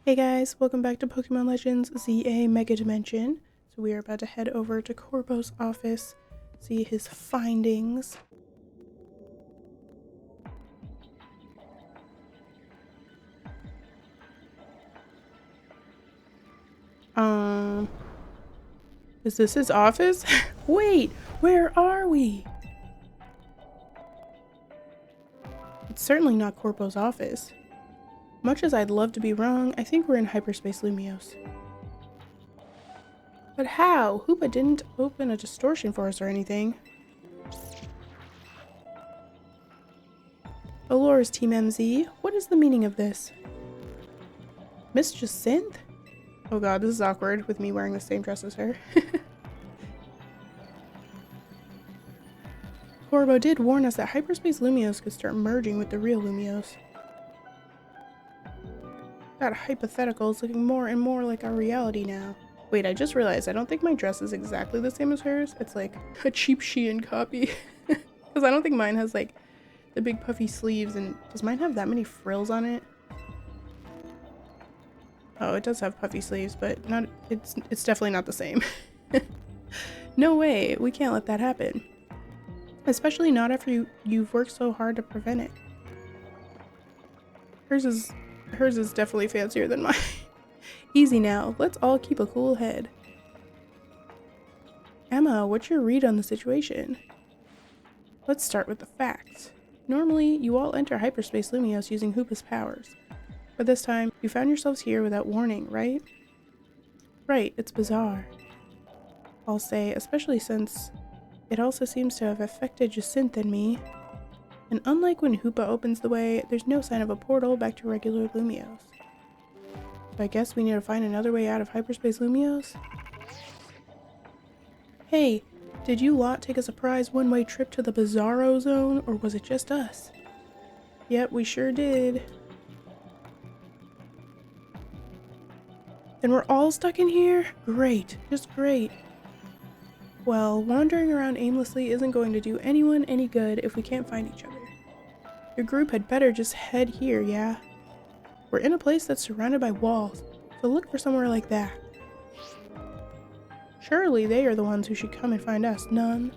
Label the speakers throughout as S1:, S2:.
S1: Hey guys, welcome back to Pokemon Legends ZA Mega Dimension. So we are about to head over to Corbo's office, see his findings. Is this his office? Wait, where are we? It's certainly not Corbo's office. Much as I'd love to be wrong, I think we're in Hyperspace Lumiose. But how? Hoopa didn't open a distortion for us or anything. Alora's Team MZ, what is the meaning of this? Miss Jacinth? Oh god, this is awkward with me wearing the same dress as her. Corbo did warn us that Hyperspace Lumiose could start merging with the real Lumiose. That hypothetical is looking more and more like our reality now. Wait, I just realized I don't think my dress is exactly the same as hers. It's like a cheap Shein copy. Because I don't think mine has like the big puffy sleeves, and does mine have that many frills on it? Oh, it does have puffy sleeves, but not it's definitely not the same. No way, we can't let that happen. Especially not after you've worked so hard to prevent it. Hers is definitely fancier than mine. Easy now, let's all keep a cool head. Emma, what's your read on the situation? Let's start with the facts. Normally, you all enter Hyperspace Lumiose using Hoopa's powers. But this time, you found yourselves here without warning, right? Right, it's bizarre. I'll say, especially since it also seems to have affected Jacinth and me. And unlike when Hoopa opens the way, there's no sign of a portal back to regular Lumiose. So I guess we need to find another way out of Hyperspace Lumiose? Hey, did you lot take a surprise one-way trip to the Bizarro Zone, or was it just us? Yep, we sure did. Then we're all stuck in here? Great, just great. Well, wandering around aimlessly isn't going to do anyone any good if we can't find each other. Your group had better just head here, yeah? We're in a place that's surrounded by walls, so look for somewhere like that. Surely they are the ones who should come and find us, none.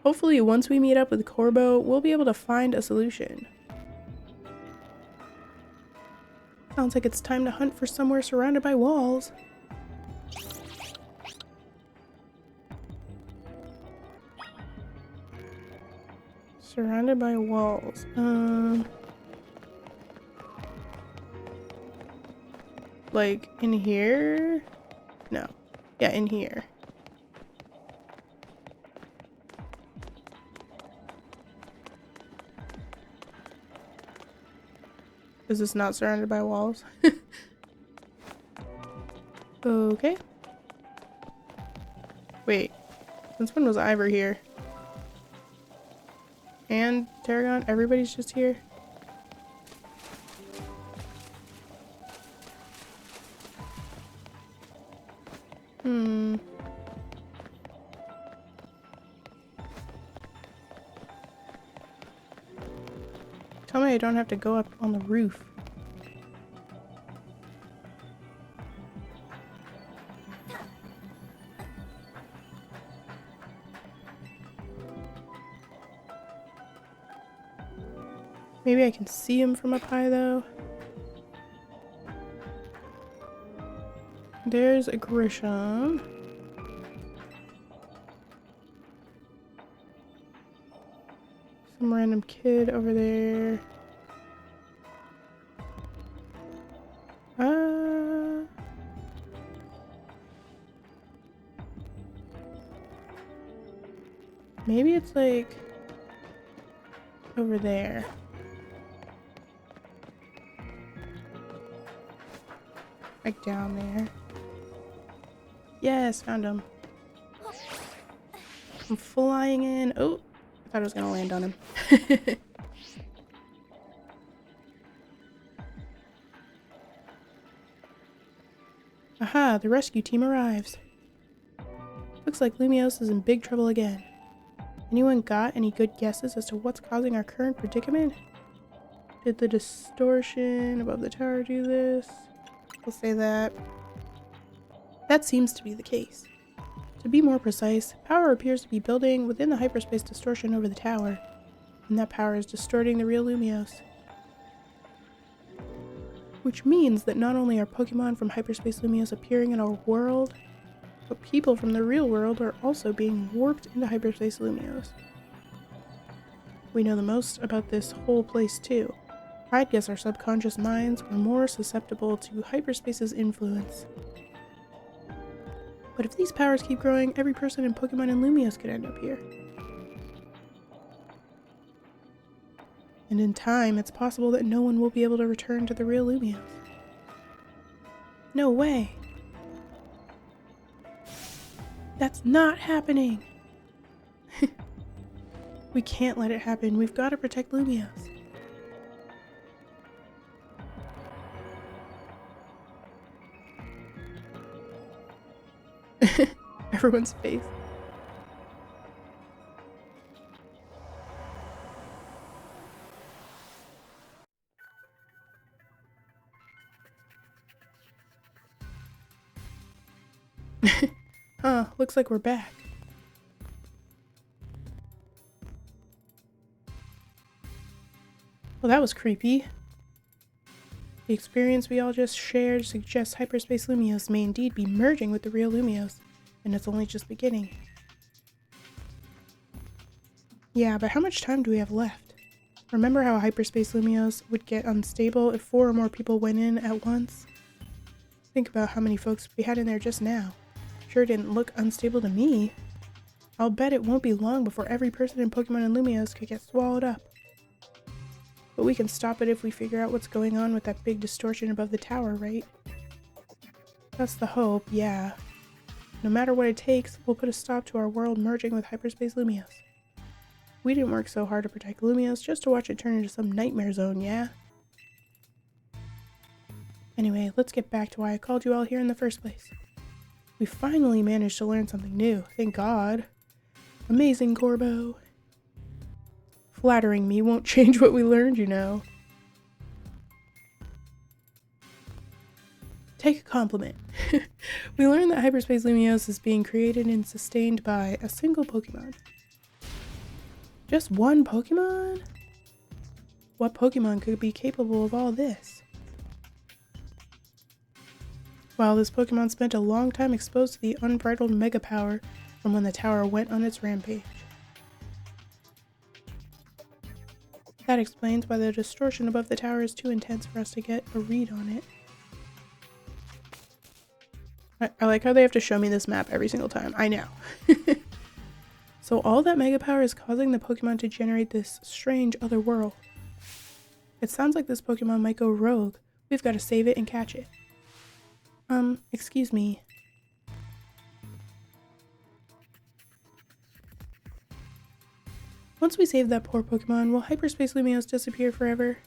S1: Hopefully once we meet up with Corbo, we'll be able to find a solution. Sounds like it's time to hunt for somewhere surrounded by walls. Surrounded by walls. Like in here? No. Yeah, in here. Is this not surrounded by walls? Okay. Wait. Since when was Ivor here? And Tarragon? Everybody's just here? Tell me I don't have to go up on the roof. Maybe I can see him from up high though. There's a Grisham. Some random kid over there. Maybe it's like over there. Like down there. Yes, found him. I'm flying in. Oh, I thought I was gonna land on him. Aha, the rescue team arrives. Looks like Lumiose is in big trouble again. Anyone got any good guesses as to what's causing our current predicament? Did the distortion above the tower do this? We'll say that. That seems to be the case. To be more precise, power appears to be building within the hyperspace distortion over the tower, and that power is distorting the real Lumiose. Which means that not only are Pokemon from Hyperspace Lumiose appearing in our world, but people from the real world are also being warped into Hyperspace Lumiose. We know the most about this whole place too. I'd guess our subconscious minds are more susceptible to Hyperspace's influence. But if these powers keep growing, every person in Pokemon and Lumiose could end up here. And in time, it's possible that no one will be able to return to the real Lumiose. No way! That's not happening! We can't let it happen. We've got to protect Lumiose. Everyone's face. Huh, looks like we're back. Well, that was creepy. The experience we all just shared suggests Hyperspace Lumiose may indeed be merging with the real Lumiose, and it's only just beginning. Yeah, but how much time do we have left? Remember how Hyperspace Lumiose would get unstable if 4 or more people went in at once? Think about how many folks we had in there just now. Sure didn't look unstable to me. I'll bet it won't be long before every person in Pokemon and Lumiose could get swallowed up. But we can stop it if we figure out what's going on with that big distortion above the tower, right? That's the hope, yeah. No matter what it takes, we'll put a stop to our world merging with Hyperspace Lumiose. We didn't work so hard to protect Lumiose just to watch it turn into some nightmare zone, yeah? Anyway, let's get back to why I called you all here in the first place. We finally managed to learn something new, thank God. Amazing, Corbo. Flattering me won't change what we learned, you know. Take a compliment. We learned that Hyperspace Lumiose is being created and sustained by a single Pokemon. Just one Pokemon? What Pokemon could be capable of all this? Wow, this Pokemon spent a long time exposed to the unbridled mega power from when the tower went on its rampage. That explains why the distortion above the tower is too intense for us to get a read on it. I like how they have to show me this map every single time. I know. So all that mega power is causing the Pokemon to generate this strange other world. It sounds like this Pokemon might go rogue. We've got to save it and catch it. Excuse me. Once we save that poor Pokemon, will Hyperspace Lumiose disappear forever?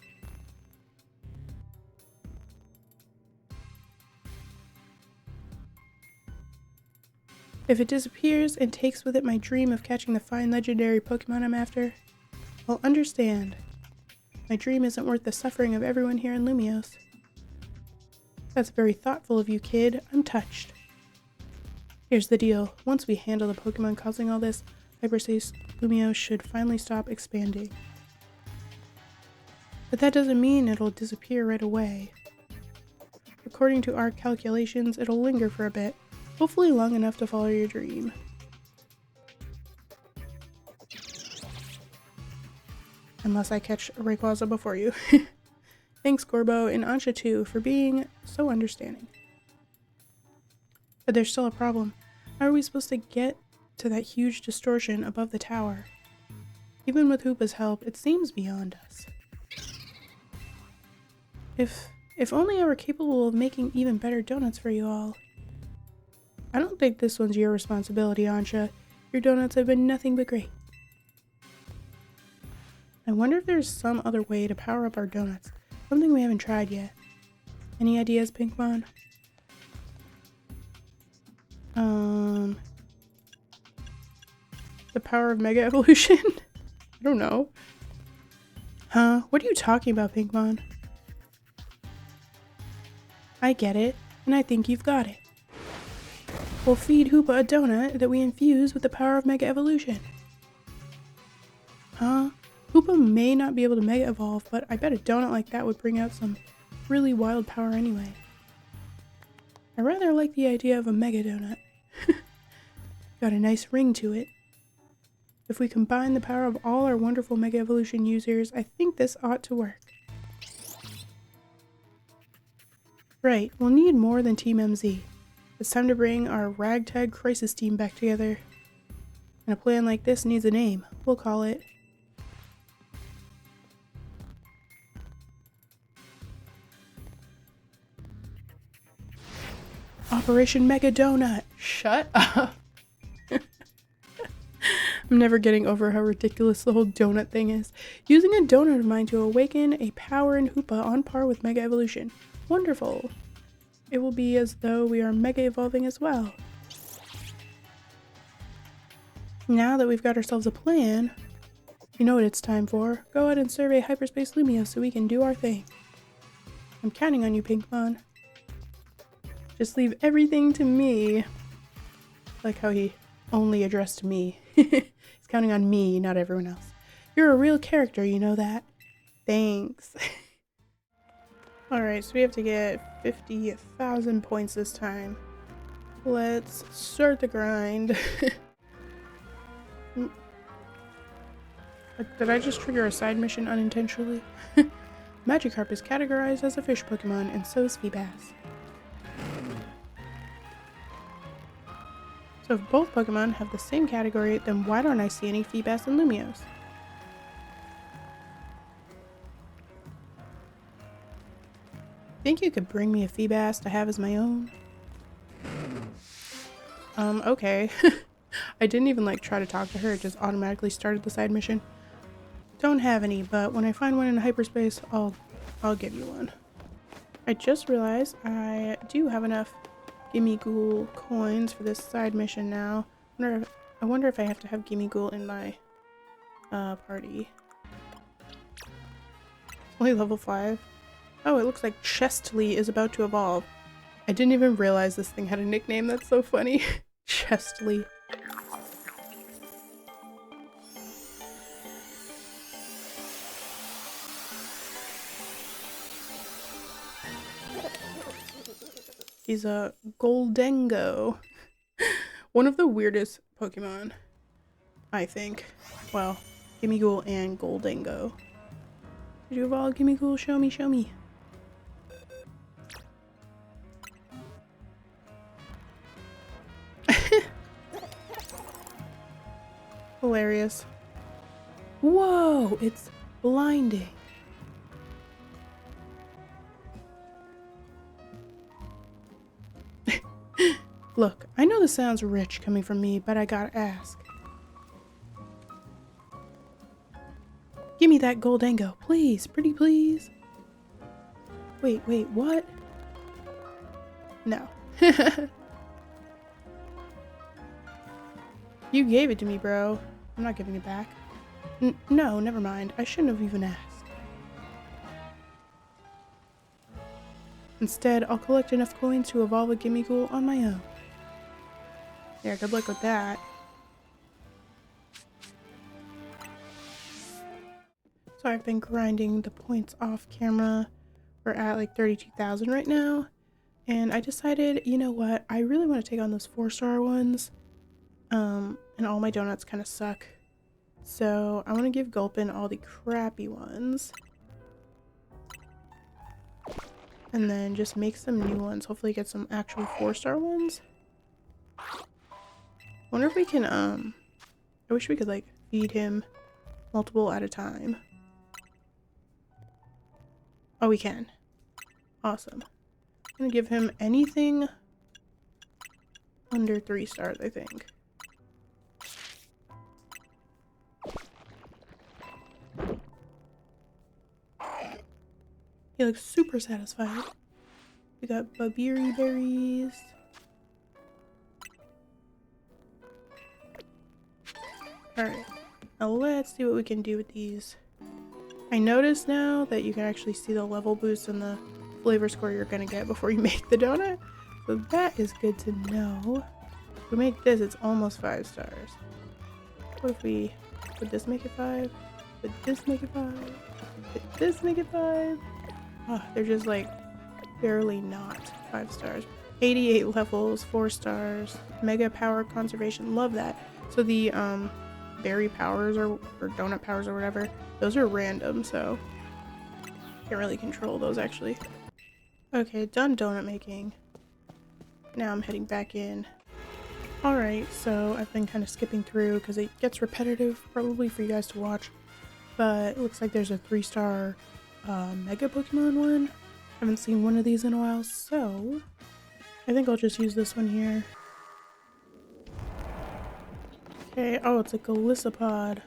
S1: If it disappears and takes with it my dream of catching the fine legendary Pokemon I'm after, I'll understand. My dream isn't worth the suffering of everyone here in Lumiose. That's very thoughtful of you, kid. I'm touched. Here's the deal. Once we handle the Pokemon causing all this, Hyperspace Lumiose should finally stop expanding. But that doesn't mean it'll disappear right away. According to our calculations, it'll linger for a bit, hopefully long enough to follow your dream. Unless I catch Rayquaza before you. Thanks, Gorbo, and Ansha too, for being so understanding. But there's still a problem. How are we supposed to get to that huge distortion above the tower? Even with Hoopa's help, it seems beyond us. If only I were capable of making even better donuts for you all. I don't think this one's your responsibility, Ansha. Your donuts have been nothing but great. I wonder if there's some other way to power up our donuts. Something we haven't tried yet. Any ideas, Pinkmon? The power of Mega Evolution? I don't know. Huh? What are you talking about, Pinkmon? I get it, and I think you've got it. We'll feed Hoopa a donut that we infuse with the power of Mega Evolution. Huh? Hoopa may not be able to Mega Evolve, but I bet a donut like that would bring out some really wild power anyway. I rather like the idea of a Mega Donut. Got a nice ring to it. If we combine the power of all our wonderful Mega Evolution users, I think this ought to work. Right, we'll need more than Team MZ. It's time to bring our ragtag crisis team back together. And a plan like this needs a name. We'll call it... Operation Mega Donut. Shut up. I'm never getting over how ridiculous the whole donut thing is. Using a donut of mine to awaken a power in Hoopa on par with Mega Evolution. Wonderful. It will be as though we are Mega Evolving as well. Now that we've got ourselves a plan, you know what it's time for. Go out and survey Hyperspace Lumio so we can do our thing. I'm counting on you, Pinkmon. Just leave everything to me. Like how he only addressed me. He's counting on me, not everyone else. You're a real character, you know that? Thanks. Alright, so we have to get 50,000 points this time. Let's start the grind. Did I just trigger a side mission unintentionally? Magikarp is categorized as a fish Pokemon, and so is Feebas. So if both Pokemon have the same category, then why don't I see any Feebas and Lumios? Think you could bring me a Feebas to have as my own? Okay. I didn't even try to talk to her, it just automatically started the side mission. Don't have any, but when I find one in hyperspace, I'll give you one. I just realized I do have enough Gimme Ghoul coins for this side mission now. I wonder if I have to have Gimme Ghoul in my party. It's only level 5. Oh, it looks like Chestly is about to evolve. I didn't even realize this thing had a nickname. That's so funny. Chestly. He's a Goldengo. One of the weirdest Pokemon, I think. Well, Gimme Ghoul and Goldengo. Did you evolve Gimme Ghoul? Show me, show me. Hilarious. Whoa, it's blinding. Look, I know this sounds rich coming from me, but I gotta ask. Give me that Goldengo, please, pretty please. Wait, what? No. You gave it to me, bro. I'm not giving it back. No, never mind. I shouldn't have even asked. Instead, I'll collect enough coins to evolve a Gimme Ghoul on my own. Yeah, good luck with that. So I've been grinding the points off camera. We're at 32,000 right now. And I decided, you know what? I really want to take on those 4-star ones. And all my donuts kind of suck. So I want to give Gulpin all the crappy ones. And then just make some new ones. Hopefully get some actual 4-star ones. Wonder if we can, I wish we could feed him multiple at a time. Oh, we can. Awesome. I'm gonna give him anything under 3 stars, I think. He looks super satisfied. We got Babiri berries. Alright, now let's see what we can do with these I notice now that you can actually see the level boost and the flavor score you're gonna get before you make the donut. So that is good to know. If we make this, it's almost 5 stars. What if we... would this make it 5? Would this make it 5? Would this make it 5? Oh, they're just like barely not 5 stars. 88 levels, 4 stars. Mega power conservation, love that. So the berry powers or donut powers or whatever, those are random, so can't really control those actually. Okay, done donut making. Now I'm heading back in. Alright, so I've been kind of skipping through because it gets repetitive probably for you guys to watch, but it looks like there's a 3-star Mega Pokemon one. Haven't seen one of these in a while, so I think I'll just use this one here. Okay, oh, it's a Golisopod.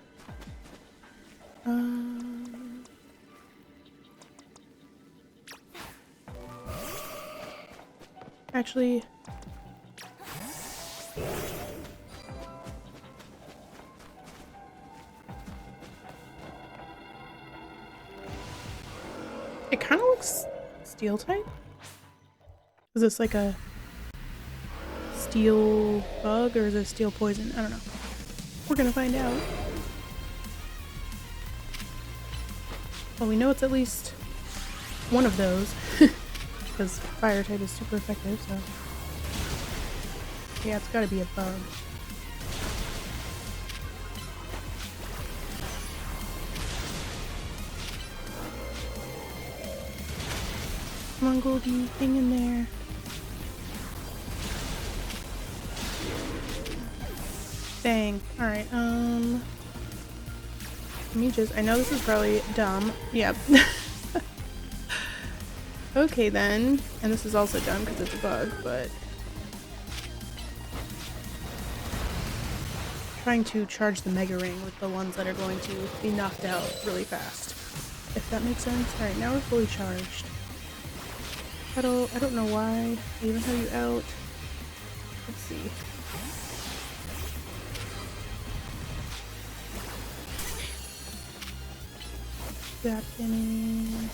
S1: Actually, it kind of looks steel type. Is this like a steel bug or is it steel poison? I don't know. We're gonna find out. Well, we know it's at least one of those because fire type is super effective, so yeah, it's gotta be a bug. Come on, Goldie, hang in there. Dang. Alright, let me just, I know this is probably dumb. Yep. Okay then, and this is also dumb because it's a bug, but trying to charge the Mega Ring with the ones that are going to be knocked out really fast. If that makes sense. Alright, now we're fully charged. Petal, I don't know why I even have you out. Let's see. Zapkin.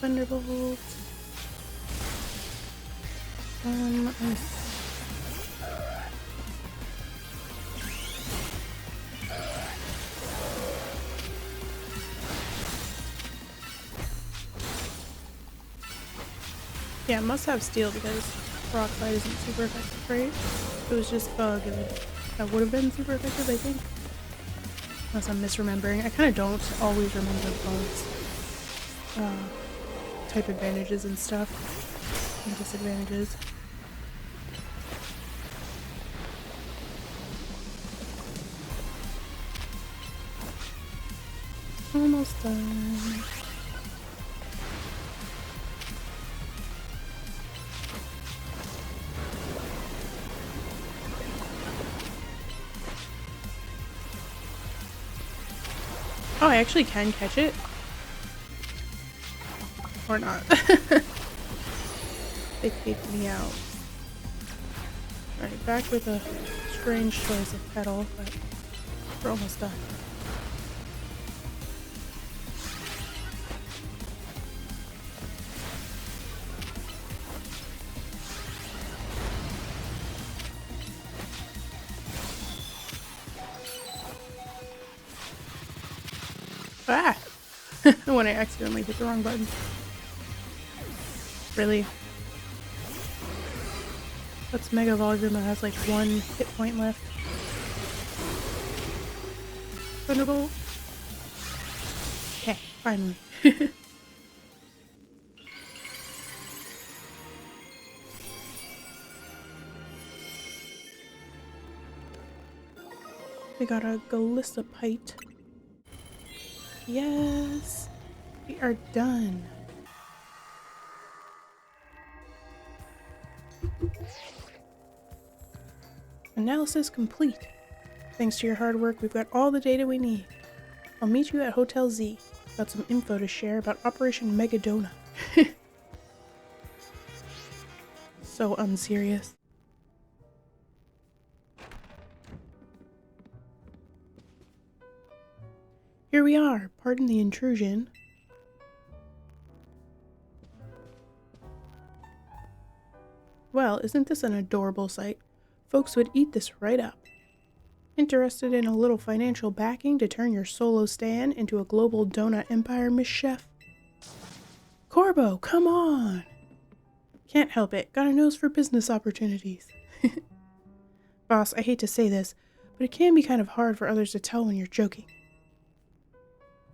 S1: Thunderbolt. Yeah, it must have steel because rock fight isn't super effective, right? If it was just bug, that would have been super effective, I think. Unless I'm misremembering. I kind of don't always remember bugs. Type advantages and stuff. And disadvantages. Almost done. Oh, I actually can catch it. Or not. They faked me out. Alright, back with a strange choice of petal, but we're almost done. Ah! When I accidentally hit the wrong button. Really? That's Mega Volume that has like 1 hit point left. Thunderbolt. Okay, finally. We got a Golisopite. Yes! We are done. Analysis complete. Thanks to your hard work, we've got all the data we need. I'll meet you at Hotel Z. Got some info to share about Operation Megadona. So unserious. here we are. Pardon the intrusion. Well, isn't this an adorable sight? Folks would eat this right up. Interested in a little financial backing to turn your solo stand into a global donut empire, Miss Chef? Corbo, come on! Can't help it. Got a nose for business opportunities. Boss, I hate to say this, but it can be kind of hard for others to tell when you're joking.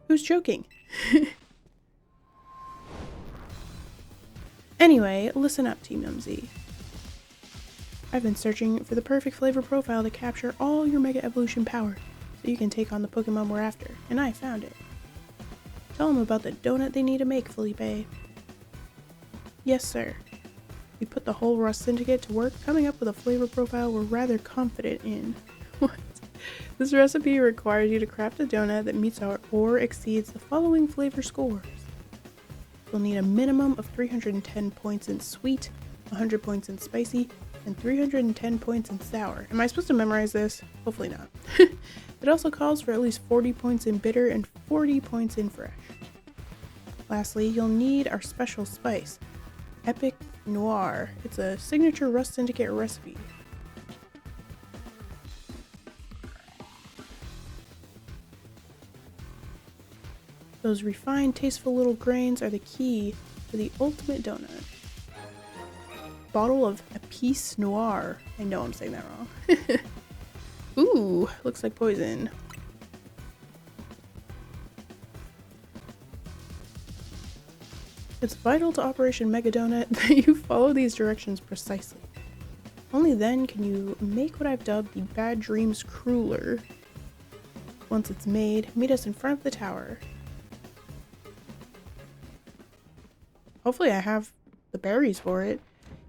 S1: Who's joking? Anyway, listen up, Team MZ. I've been searching for the perfect flavor profile to capture all your Mega Evolution power, so you can take on the Pokemon we're after, and I found it. Tell them about the donut they need to make, Felipe. Yes, sir. We put the whole Rust Syndicate to work coming up with a flavor profile we're rather confident in. What? This recipe requires you to craft a donut that meets or exceeds the following flavor scores. You'll need a minimum of 310 points in sweet, 100 points in spicy, and 310 points in sour. Am I supposed to memorize this? Hopefully not. It also calls for at least 40 points in bitter and 40 points in fresh. Lastly, you'll need our special spice, Epic Noir. It's a signature Rust Syndicate recipe. Those refined, tasteful little grains are the key to the ultimate donut. Bottle of Epice Noir. I know I'm saying that wrong. Ooh, looks like poison. It's vital to Operation Mega Donut that you follow these directions precisely. Only then can you make what I've dubbed the Bad Dreams Cruller. Once it's made, meet us in front of the tower. Hopefully I have the berries for it.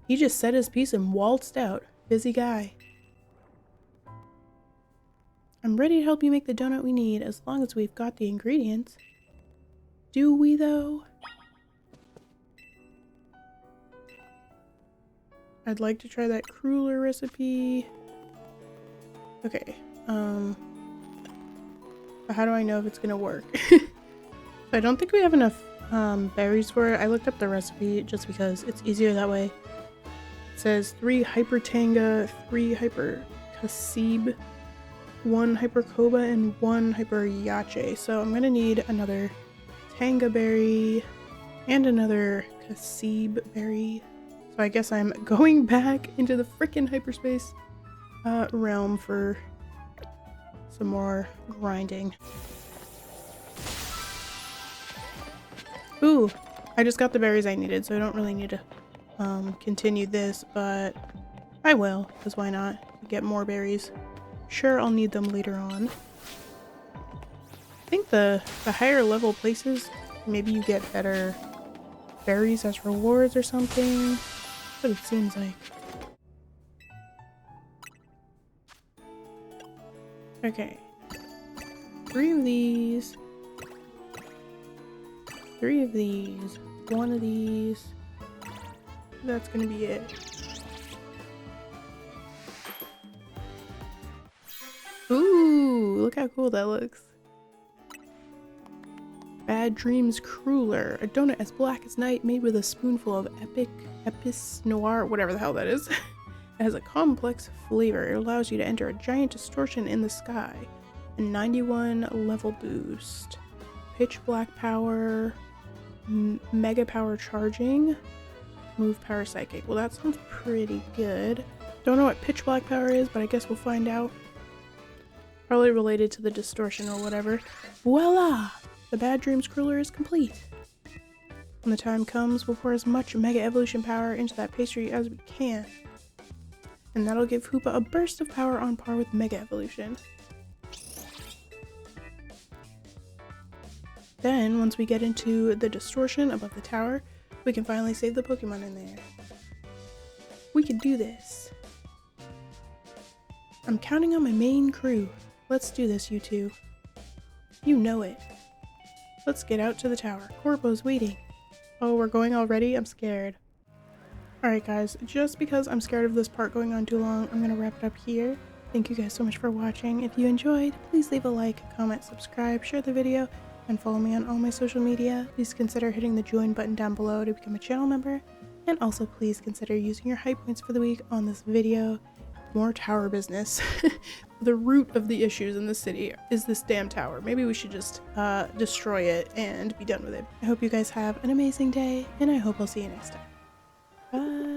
S1: He just said his piece and waltzed out. Busy guy. I'm ready to help you make the donut we need as long as we've got the ingredients. Do we though? I'd like to try that cruller recipe. Okay, but how do I know if it's gonna work? I don't think we have enough berries for it. I looked up the recipe just because it's easier that way. It says 3 Hyper Tanga, 3 Hyper Kasib, 1 Hyper Koba, and 1 Hyper Yache. So I'm gonna need another Tanga berry and another Kasib berry. So I guess I'm going back into the frickin' hyperspace realm for some more grinding. Ooh, I just got the berries I needed, so I don't really need to continue this, but I will, because why not? Get more berries. Sure, I'll need them later on. I think the higher level places, maybe you get better berries as rewards or something. That's what it seems like. Okay. 3 of these. 3 of these. 1 of these. That's gonna be it. Ooh, look how cool that looks. Bad Dreams Cruller. A donut as black as night made with a spoonful of Epice Noir, whatever the hell that is. It has a complex flavor. It allows you to enter a giant distortion in the sky. A 91 level boost. Pitch black power. Mega power charging. Move power psychic. Well, that sounds pretty good. Don't know what pitch black power is, but I guess we'll find out. Probably related to the distortion or whatever. Voila! The Bad Dreams Cruller is complete. When the time comes, we'll pour as much Mega Evolution power into that pastry as we can. And that'll give Hoopa a burst of power on par with Mega Evolution. Then, once we get into the distortion above the tower, we can finally save the Pokemon in there. We can do this. I'm counting on my main crew. Let's do this, you two. You know it. Let's get out to the tower. Corpo's waiting. Oh, we're going already? I'm scared. Alright guys, just because I'm scared of this part going on too long, I'm gonna wrap it up here. Thank you guys so much for watching. If you enjoyed, please leave a like, comment, subscribe, share the video, and follow me on all my social media. Please consider hitting the join button down below to become a channel member. And also please consider using your hype points for the week on this video. More tower business. The root of the issues in the city is this damn tower. Maybe we should just destroy it and be done with it. I hope you guys have an amazing day, and I hope I'll see you next time. Bye!